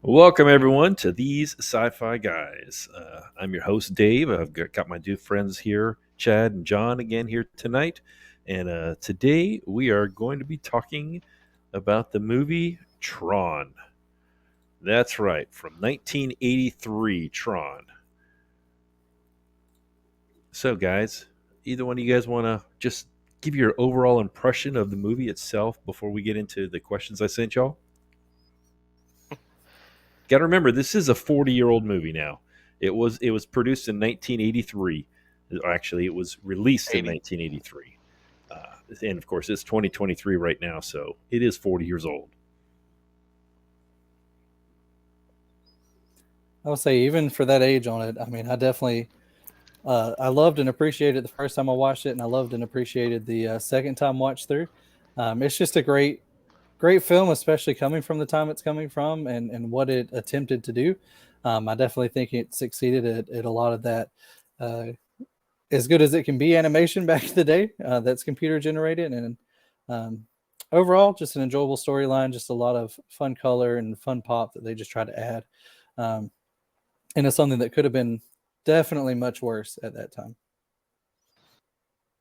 Welcome everyone to these sci-fi guys. I'm your host Dave. I've got my two friends here, Chad and John, again here tonight, and today we are going to be talking about the movie Tron. That's right, from 1983, Tron. So, guys, either one of you guys want to just give your overall impression of the movie itself before we get into the questions I sent y'all? Got to remember, this is a 40-year-old movie now. It was produced in 1983. Actually, it was released in 80. 1983, and of course, it's 2023 right now, so it is 40 years old. I would say even for that age on it, I mean, I definitely I loved and appreciated it the first time I watched it, and I loved and appreciated the second time watch through. It's just a great film, especially coming from the time it's coming from and what it attempted to do. I definitely think it succeeded at a lot of that. Uh, as good as it can be animation back in the day, that's computer generated, and um, overall, just an enjoyable storyline, just a lot of fun color and fun pop that they just try to add. Um, and it's something that could have been definitely much worse at that time.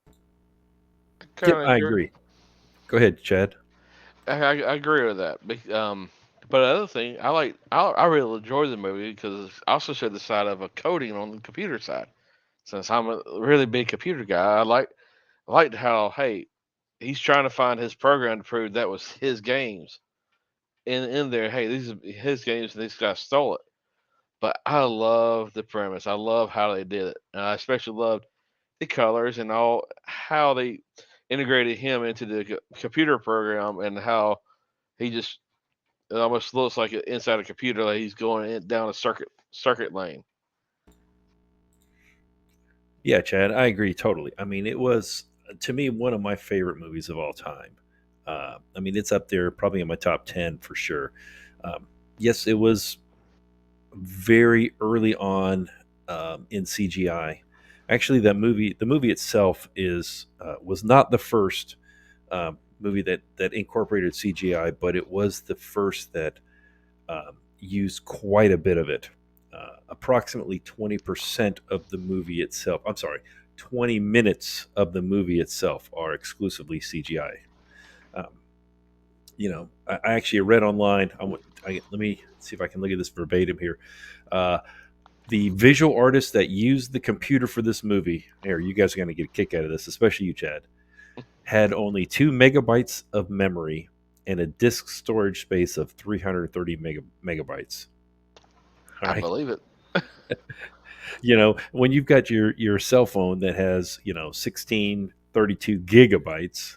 I Yep, kind of I agree. agree. Go ahead, Chad. I agree with that. But the other thing, I really enjoy the movie because I also showed the side of a coding on the computer side. Since I'm a really big computer guy, I liked how he's trying to find his program to prove that was his games in there. Hey, these are his games and these guys stole it. But I love the premise. I love how they did it. And I especially loved the colors and all how they integrated him into the computer program and how he just it almost looks like inside a computer like he's going down a circuit lane. Yeah, Chad, I agree totally. I mean, it was to me one of my favorite movies of all time. I mean, it's up there, probably in my top 10 for sure. Um, yes, it was very early on in CGI. Actually, the movie itself is was not the first movie that incorporated CGI, but it was the first that used quite a bit of it. Approximately 20% of the movie itself. I'm sorry, 20 minutes of the movie itself are exclusively CGI. Um, I actually read online. Let me see if I can look at this verbatim here. Uh, the visual artist that used the computer for this movie, here, you guys are going to get a kick out of this, especially you, Chad, had only 2 megabytes of memory and a disk storage space of 330 megabytes. All I right. believe it. When you've got your cell phone that has 1632 gigabytes,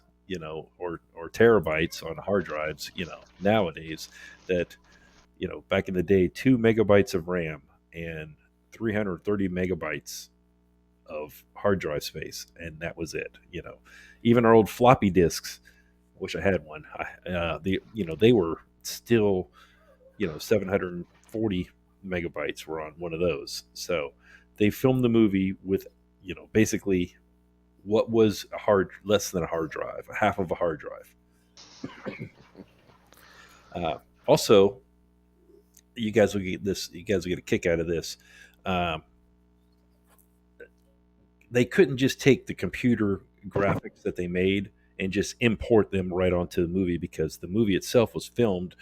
or terabytes on hard drives, nowadays, that back in the day, 2 megabytes of RAM and 330 megabytes of hard drive space, and that was it. Even our old floppy disks. I wish I had one. They were still 740 megabytes were on one of those. So they filmed the movie with basically what was a hard less than a hard drive, a half of a hard drive. Also, you guys will get this. You guys will get a kick out of this. Um, they couldn't just take the computer graphics that they made and just import them right onto the movie because the movie itself was filmed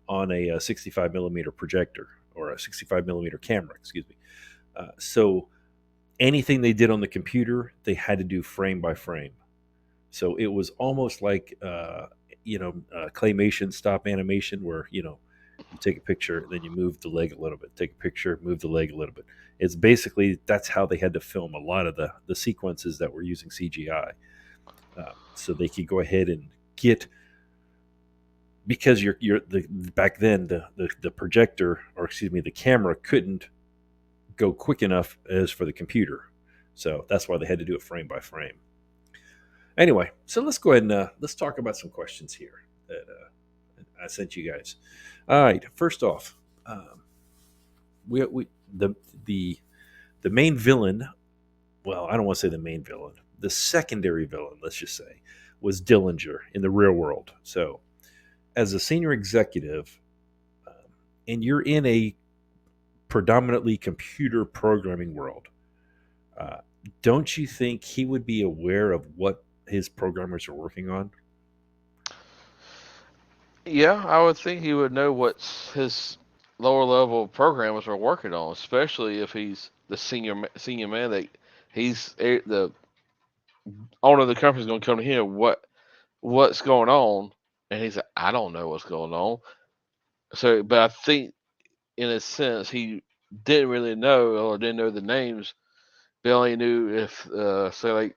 on a 65 millimeter projector or a 65 millimeter camera, excuse me. So anything they did on the computer, they had to do frame by frame. So it was almost like claymation stop animation, where you take a picture, then you move the leg a little bit, take a picture, move the leg a little bit. It's basically that's how they had to film a lot of the sequences that were using CGI, so they could go ahead and get because you're the back then the projector, or excuse me, the camera couldn't go quick enough as for the computer, so that's why they had to do it frame by frame. Anyway, so let's go ahead and let's talk about some questions here that I sent you guys. All right, first off, um, we the the main villain. Well, I don't want to say the main villain. The secondary villain, let's just say, was Dillinger in the real world. So, as a senior executive, and you're in a predominantly computer programming world. Uh, don't you think he would be aware of what his programmers are working on? Yeah, I would think he would know what his lower level programmers are working on, especially if he's the senior man that the owner of the company's going to come to him. What's going on? And he's like, I don't know what's going on. So, but I think in a sense he didn't really know or didn't know the names. They only knew if say like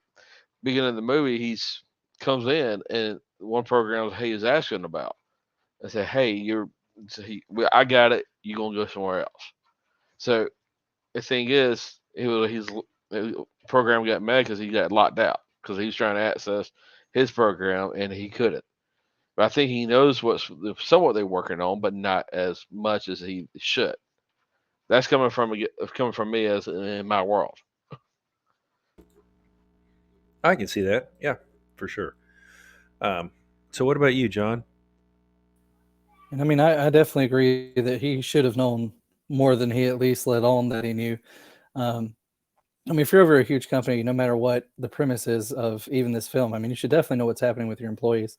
beginning of the movie he's comes in and one program he is asking about. I said, "Hey, I got it. You gonna go somewhere else?" So the thing is, the program got mad because he got locked out because he was trying to access his program and he couldn't. But I think he knows what's somewhat they're working on, but not as much as he should. That's coming from me as in my world. I can see that. Yeah, for sure. Um, so, what about you, John? And I mean, I definitely agree that he should have known more than he at least let on that he knew. Um, I mean, if you're over a huge company, no matter what the premise is of even this film, I mean, you should definitely know what's happening with your employees.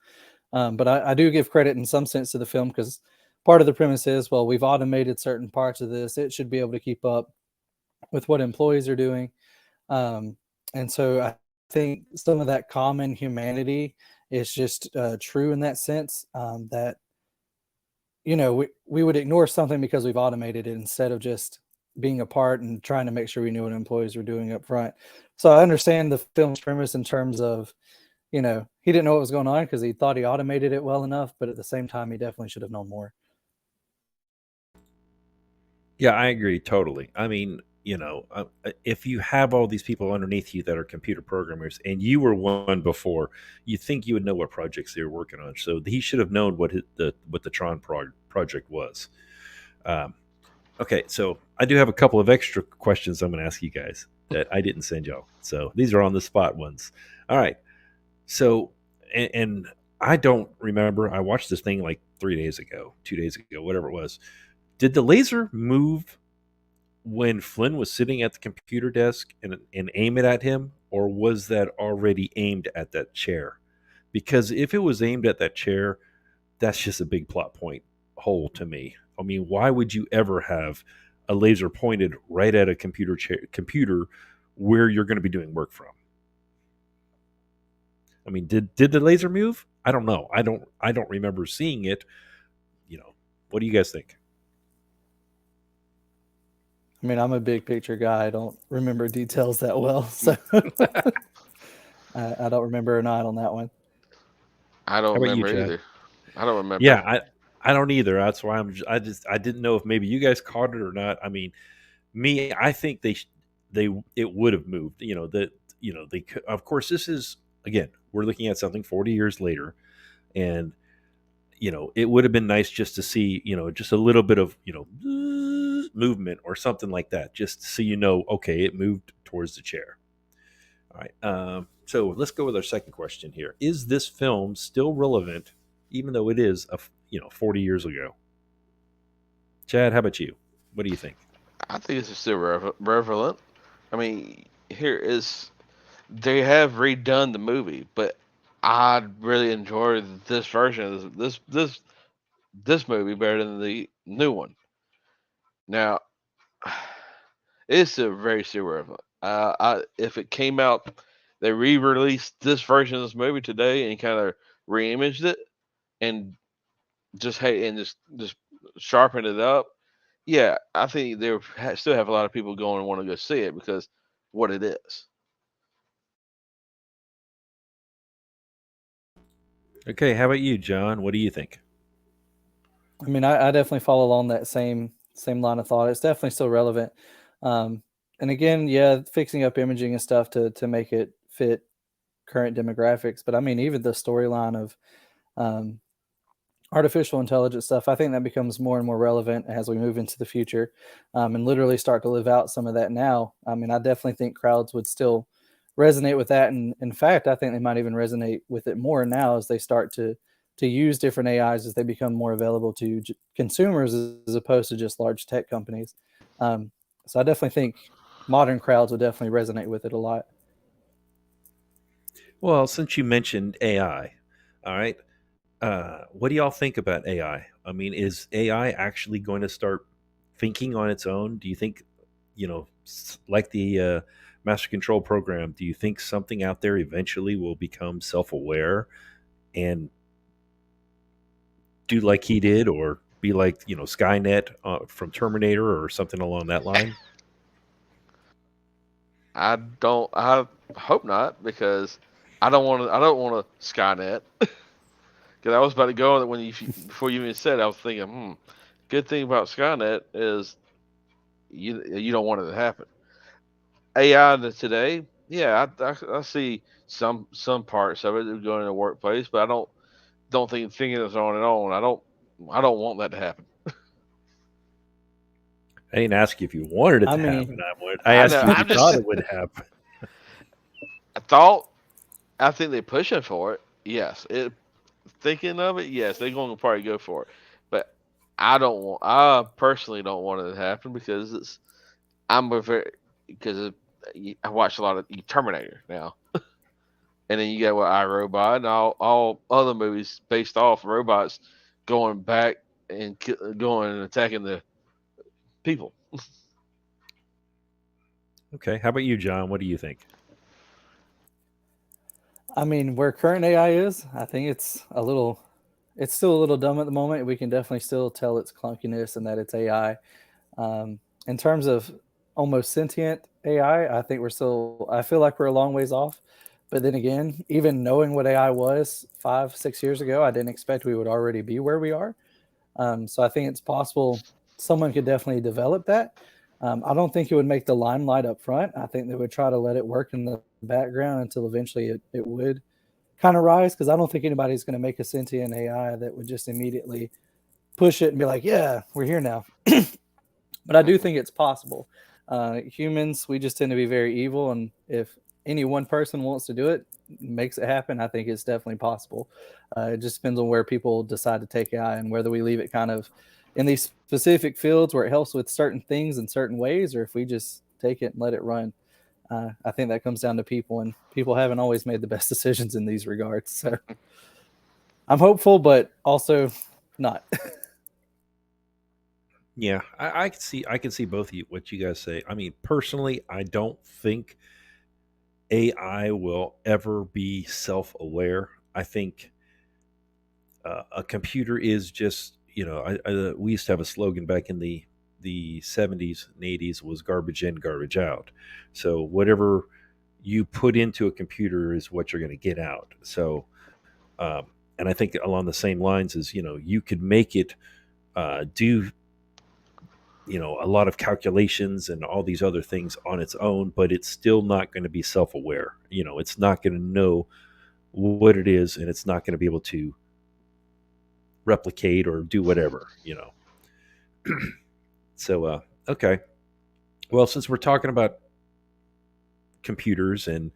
But I do give credit in some sense to the film because part of the premise is, well, we've automated certain parts of this. It should be able to keep up with what employees are doing. Um, and so I think some of that common humanity is just true in that sense, that we would ignore something because we've automated it instead of just being a part and trying to make sure we knew what employees were doing up front. So I understand the film's premise in terms of, he didn't know what was going on because he thought he automated it well enough, but at the same time, he definitely should have known more. Yeah, I agree totally. I mean, if you have all these people underneath you that are computer programmers, and you were one before, you think you would know what projects they were working on. So he should have known what the Tron project was. Um, okay, so I do have a couple of extra questions I'm going to ask you guys that I didn't send y'all. So these are on the spot ones. All right. So, and I don't remember. I watched this thing like 3 days ago, 2 days ago, whatever it was. Did the laser move when Flynn was sitting at the computer desk and aim it at him, or was that already aimed at that chair? Because if it was aimed at that chair, that's just a big plot point hole to me. I mean, why would you ever have a laser pointed right at a computer where you're going to be doing work from? I mean, did the laser move? I don't know. I don't remember seeing it. You know, what do you guys think? I mean, I'm a big picture guy. I don't remember details that well, so I don't remember or not on that one. I How don't about you, remember Chad? either. I don't remember. Yeah, I don't either. That's why I didn't know if maybe you guys caught it or not. I mean, me, I think they it would have moved. They could, of course, this is, again, we're looking at something 40 years later, and it would have been nice just to see, just a little bit of, movement or something like that, just so okay, it moved towards the chair. All right. So let's go with our second question here. Is this film still relevant, even though it is 40 years ago? Chad, how about you? What do you think? I think it's still relevant. I mean, here is they have redone the movie, but I really enjoy this version of this movie better than the new one. Now, it's still very still relevant. If it came out, they re-released this version of this movie today and kind of re-imaged it and just sharpened it up. Yeah, I think they still have a lot of people going and want to go see it because what it is. Okay, how about you, John? What do you think? I mean, I definitely follow along that same line of thought. It's definitely still relevant. Um, and again, yeah, fixing up imaging and stuff to make it fit current demographics. But I mean, even the storyline of um, artificial intelligence stuff, I think that becomes more and more relevant as we move into the future, and literally start to live out some of that now. I mean, I definitely think crowds would still resonate with that, and in fact, I think they might even resonate with it more now as they start to use different AIs as they become more available to consumers as opposed to just large tech companies. Um, so I definitely think modern crowds would definitely resonate with it a lot. Well, since you mentioned AI, all right, what do y'all think about AI? I mean, is AI actually going to start thinking on its own? Do you think, like the master control program, do you think something out there eventually will become self aware and do like he did, or be like, Skynet from Terminator or something along that line? I don't. I hope not because I don't want to. I don't want to Skynet because I was about to go on it when you before you even said. It, I was thinking, good thing about Skynet is you don't want it to happen. AI today, yeah, I see some parts of it going in the workplace, but I don't think thinking it's on its own. I don't want that to happen. I didn't ask you if you wanted it I to happen. mean, I I asked know. you if you I'm thought just. it would happen. I thought. I think they're pushing for it. Yes. Thinking of it, yes, they're going to probably go for it. But I don't want. I personally don't want it to happen because it's. I'm a very because I watch a lot of Terminator now, and then you got what iRobot and all other movies based off robots going back and going and attacking the people. Okay, how about you, John? What do you think? I mean, where current AI is, I think it's still a little dumb at the moment. We can definitely still tell its clunkiness and that it's AI. In terms of almost sentient AI, I think I feel like we're a long ways off. But then again, even knowing what AI was 5, 6 years ago, I didn't expect we would already be where we are. So I think it's possible someone could definitely develop that. I don't think it would make the limelight up front. I think they would try to let it work in the background until eventually it would kind of rise because I don't think anybody's going to make a sentient AI that would just immediately push it and be like, yeah, we're here now. But I do think it's possible. Humans, we just tend to be very evil, and if any one person wants to do it, makes it happen, I think it's definitely possible. It just depends on where people decide to take AI and whether we leave it kind of in these specific fields where it helps with certain things in certain ways, or if we just take it and let it run. I think that comes down to people, and people haven't always made the best decisions in these regards. So I'm hopeful, but also not. Yeah, I can see both of you, what you guys say. I mean, personally, I don't think AI will ever be self-aware. I think a computer is just, we used to have a slogan back in the 70s and 80s, was garbage in, garbage out. So whatever you put into a computer is what you're going to get out. So um, and I think along the same lines as, you could make it do, a lot of calculations and all these other things on its own, but it's still not going to be self-aware. It's not going to know what it is, and it's not going to be able to replicate or do whatever. So okay, well, since we're talking about computers and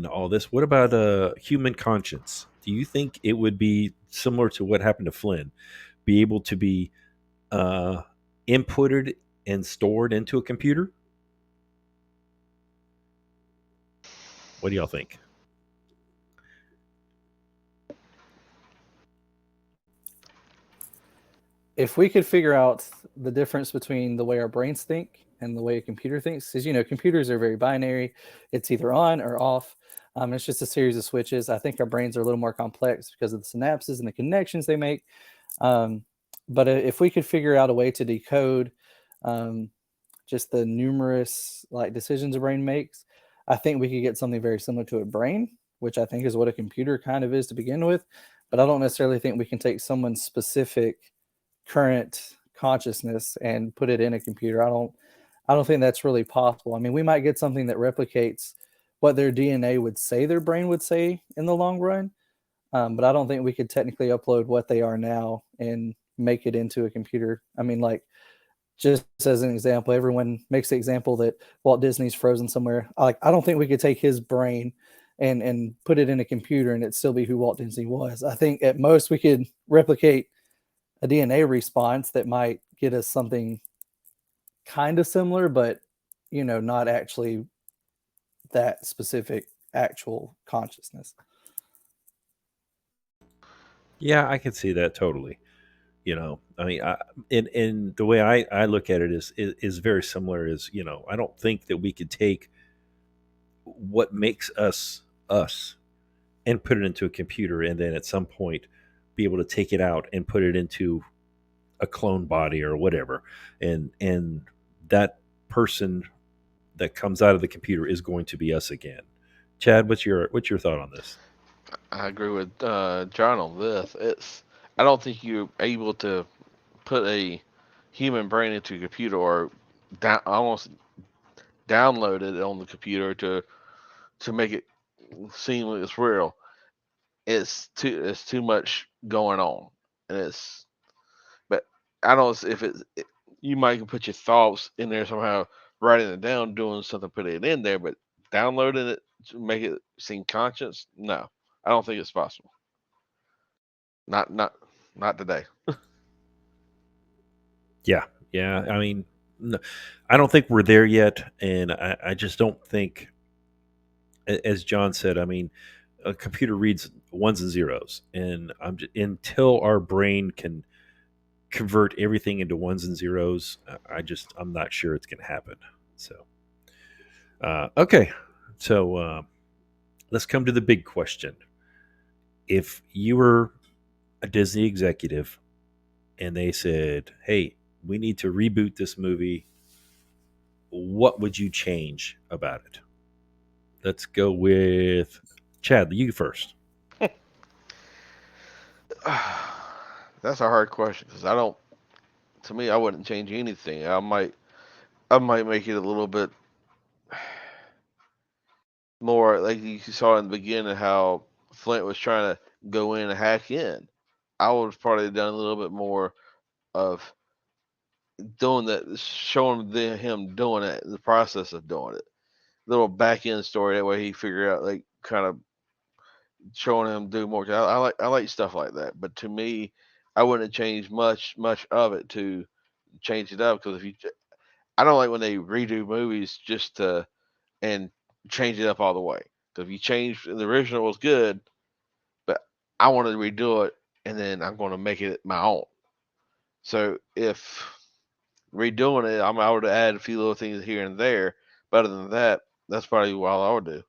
all this, what about human conscience? Do you think it would be similar to what happened to Flynn, be able to be uh, inputted and stored into a computer? What do y'all think? If we could figure out the difference between the way our brains think and the way a computer thinks, because computers are very binary, it's either on or off. It's just a series of switches. I think our brains are a little more complex because of the synapses and the connections they make. Um, but if we could figure out a way to decode um, just the numerous like decisions a brain makes, I think we could get something very similar to a brain, which I think is what a computer kind of is to begin with. But I don't necessarily think we can take someone's specific current consciousness and put it in a computer. I don't think that's really possible. I mean, we might get something that replicates what their DNA would say their brain would say in the long run, but I don't think we could technically upload what they are now and make it into a computer. I mean, like just as an example, everyone makes the example that Walt Disney's frozen somewhere. Like, I don't think we could take his brain and put it in a computer and it still be who Walt Disney was. I think at most we could replicate a DNA response that might get us something kind of similar, but not actually that specific actual consciousness. Yeah, I can see that totally. I mean, in the way I look at it is very similar. Is I don't think that we could take what makes us us and put it into a computer, and then at some point be able to take it out and put it into a clone body or whatever, and that person that comes out of the computer is going to be us again. Chad, what's your thought on this? I agree with John on this. I don't think you're able to put a human brain into a computer or almost download it on the computer to make it seem like it's real. It's too much going on, and it's but I don't know if you might put your thoughts in there somehow, writing it down, doing something, putting it in there, but downloading it to make it seem conscious, no, I don't think it's possible. Not today. Yeah, yeah. I mean, no, I don't think we're there yet, and I just don't think, as John said. I mean, a computer reads ones and zeros, and until our brain can convert everything into ones and zeros, I'm not sure it's going to happen. So, okay, so let's come to the big question. If you were a Disney executive and they said, "Hey, we need to reboot this movie," what would you change about it? Let's go with Chad. You first. That's a hard question because I don't. To me, I wouldn't change anything. I might make it a little bit more like you saw in the beginning how Flint was trying to go in and hack in. I would have probably done a little bit more of doing that, showing him doing it, the process of doing it. Little back end story that way he figure out like kind of showing him do more. I like stuff like that. But to me, I wouldn't have changed much of it to change it up because I don't like when they redo movies just to and change it up all the way. Because if you change the original was good, but I want to redo it and then I'm going to make it my own. So if redoing it, I would add a few little things here and there. But other than that, that's probably all I would do.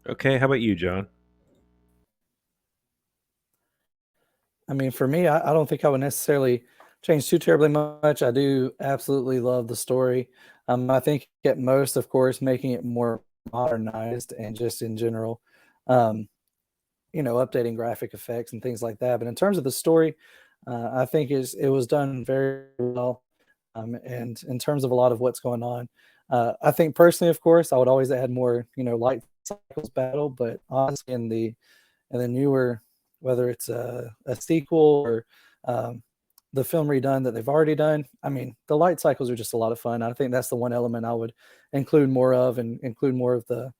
Okay, how about you, John? I mean, for me, I don't think I would necessarily change too terribly much. I do absolutely love the story. I think at most, of course, making it more modernized and just in general, um, updating graphic effects and things like that. But in terms of the story, I think it was done very well. And in terms of a lot of what's going on, I think personally, of course, I would always add more, light cycles battle. But honestly, in the newer, whether it's a sequel or um, the film redone that they've already done, I mean, the light cycles are just a lot of fun. I think that's the one element I would include more of and include more of the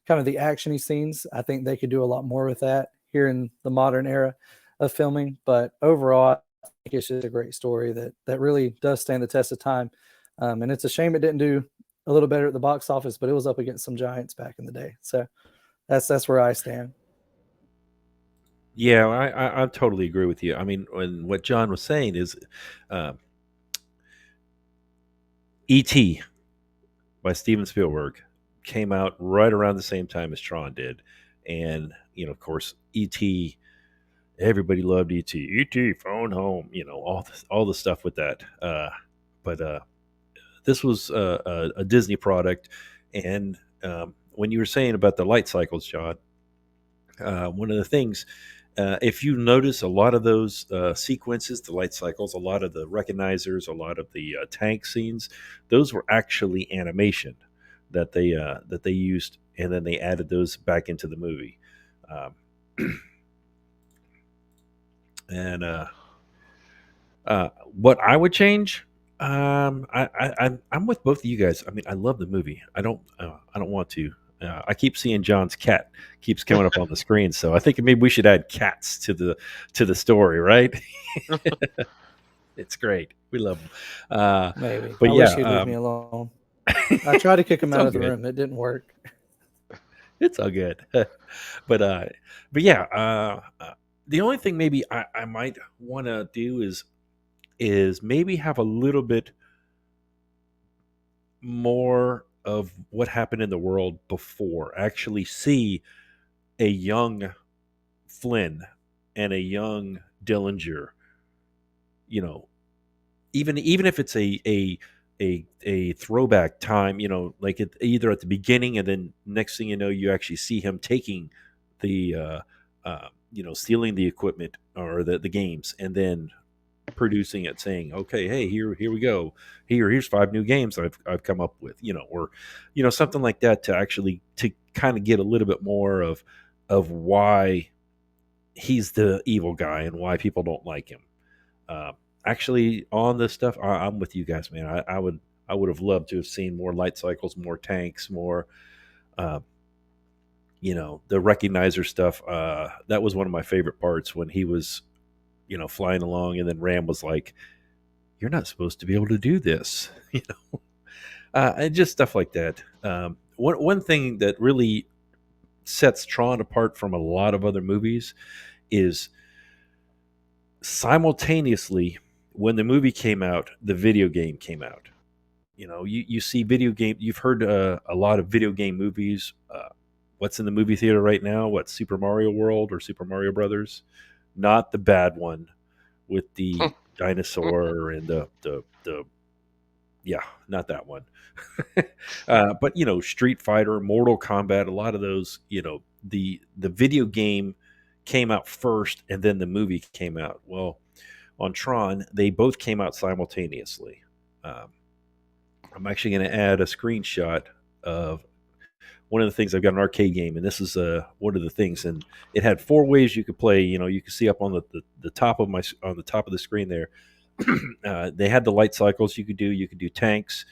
kind of the actiony scenes. I think they could do a lot more with that here in the modern era of filming. But overall, I think it's just a great story that really does stand the test of time. And it's a shame it didn't do a little better at the box office, but it was up against some giants back in the day. So that's where I stand. Yeah, I totally agree with you. I mean, when what John was saying is, uh, E.T. by Steven Spielberg came out right around the same time as Tron did, and of course, E.T. Everybody loved E.T. E.T. phone home. All the stuff with that. But this was a Disney product, and when you were saying about the light cycles, John, one of the things, if you notice a lot of those sequences, the light cycles, a lot of the recognizers, a lot of the tank scenes, those were actually animation that they used, and then they added those back into the movie. Um, and what I would change, I'm with both of you guys. I mean, I love the movie. I don't want to. I keep seeing John's cat keeps coming up on the screen, so I think maybe we should add cats to the story, right? It's great. We love them. Maybe. But I yeah, wish he'd leave me alone. I tried to kick him it's out all of the good. room. It didn't work. It's all good. but uh, but yeah, the only thing maybe I might want to do is maybe have a little bit more of what happened in the world before. Actually, see a young Flynn and a young Dillinger. You know, even if it's a throwback time, like either at the beginning and then next thing you know, you actually see him taking the stealing the equipment or the games and then producing it, saying, okay, hey, here we go, here's 5 new games I've come up with, or something like that, to actually to kind of get a little bit more of why he's the evil guy and why people don't like him. uh, Actually, on this stuff, I'm with you guys, man. I would have loved to have seen more light cycles, more tanks, more uh, the recognizer stuff. That was one of my favorite parts when he was flying along, and then Ram was like, "You're not supposed to be able to do this," and just stuff like that. One thing that really sets Tron apart from a lot of other movies is simultaneously when the movie came out, the video game came out. You see video game, you've heard a lot of video game movies. What's in the movie theater right now? What, Super Mario World or Super Mario Brothers? Not the bad one with the dinosaur and the yeah, not that one. But Street Fighter, Mortal Kombat, a lot of those, the video game came out first and then the movie came out. Well, on Tron, they both came out simultaneously. um, I'm actually going to add a screenshot of one of the things. I've got an arcade game, and this is one of the things. And it had 4 ways you could play. You could see up on the top of on the top of the screen there. They had the light cycles you could do. You could do tanks.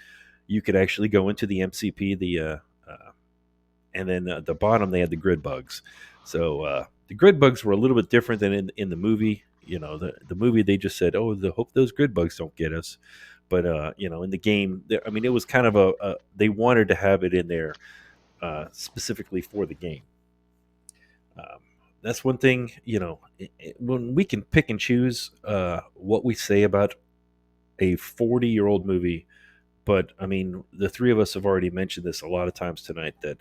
You could actually go into the MCP, and then at the bottom they had the grid bugs. So the grid bugs were a little bit different than in the movie. The movie, they just said, "Oh, hope those grid bugs don't get us." But in the game, I mean, it was kind of they wanted to have it in there specifically for the game. Um, that's one thing, when we can pick and choose what we say about a 40-year-old movie. But I mean, the three of us have already mentioned this a lot of times tonight, that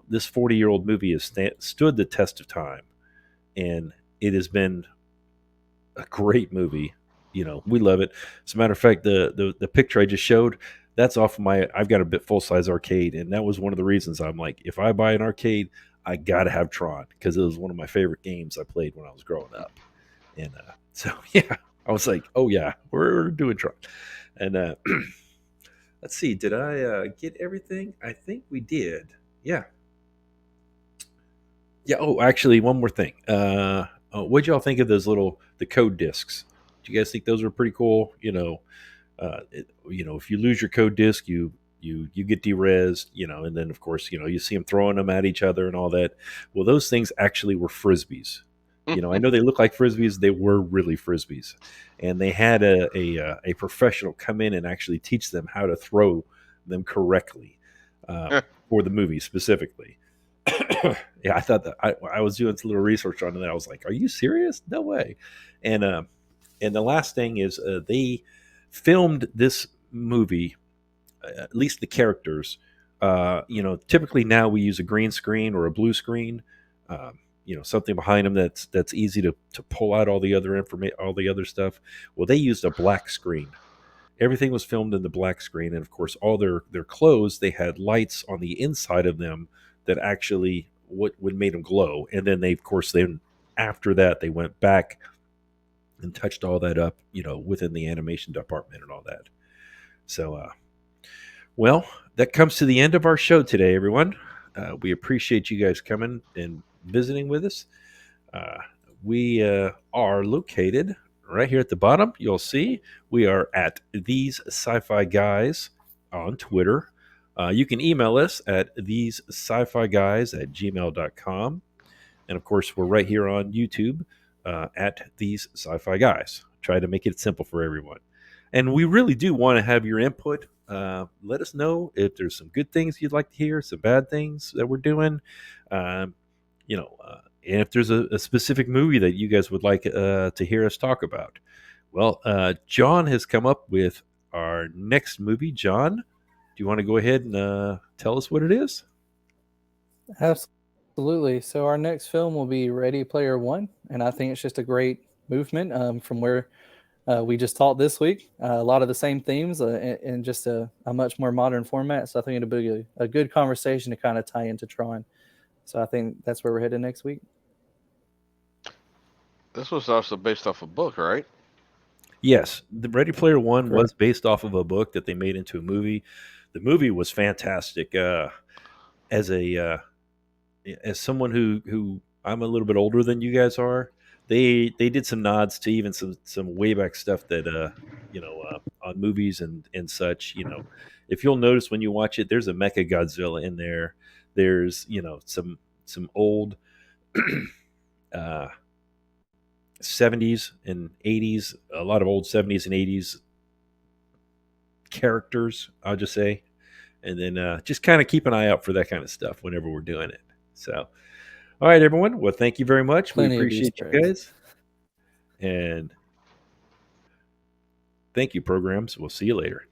this 40-year-old movie has stood the test of time, and it has been a great movie. We love it. As a matter of fact, the picture I just showed, that's off of my. I've got a bit full size arcade, and that was one of the reasons I'm like, if I buy an arcade, I gotta have Tron, because it was one of my favorite games I played when I was growing up. And so yeah, I was like, oh yeah, we're doing Tron. And let's see, did I get everything? I think we did. Yeah, yeah. Oh, actually, one more thing. What'd y'all think of the code discs? Do you guys think those were pretty cool? If you lose your code disk, you get derezed. And then of course, you see them throwing them at each other and all that. Well, those things actually were frisbees. I know they look like frisbees; they were really frisbees, and they had a professional come in and actually teach them how to throw them correctly for the movie specifically. Yeah, I thought that I was doing some little research on it. I was like, "Are you serious? No way!" And and the last thing is they filmed this movie, at least the characters. Typically now we use a green screen or a blue screen. Something behind them that's easy to pull out all the other information, all the other stuff. Well, they used a black screen. Everything was filmed in the black screen, and of course, all their clothes, they had lights on the inside of them that actually what would made them glow. And then they, of course, then after that, they went back and touched all that up, within the animation department and all that. So, well, that comes to the end of our show today, everyone. We appreciate you guys coming and visiting with us. Uh, we are located right here at the bottom. You'll see we are at These Sci-Fi Guys on Twitter. You can email us at these sci-fi guys@gmail.com. And of course, we're right here on YouTube at These Sci-Fi Guys. Try to make it simple for everyone. And we really do want to have your input. Let us know if there's some good things you'd like to hear, some bad things that we're doing. Um, and if there's a specific movie that you guys would like to hear us talk about. Well, John has come up with our next movie. John, do you want to go ahead and tell us what it is? Absolutely. So our next film will be Ready Player One, and I think it's just a great movement from where we just talked this week. A lot of the same themes in just a much more modern format. So I think it'll be a good conversation to kind of tie into Tron. So I think that's where we're headed next week. This was also based off a book, right? Yes, the Ready Player One was Correct. based off of a book that they made into a movie. The movie was fantastic. As a as someone who I'm a little bit older than you guys are, they did some nods to even some way back stuff that on movies and such. If you'll notice when you watch it, there's a Mecha Godzilla in there. There's some old uh, 70s and 80s, a lot of old 70s and 80s characters, I'll just say. And then just kind of keep an eye out for that kind of stuff whenever we're doing it. So, all right, everyone. Well, thank you very much. We Plenty of appreciate Easter you eggs. guys. And thank you, programs. We'll see you later.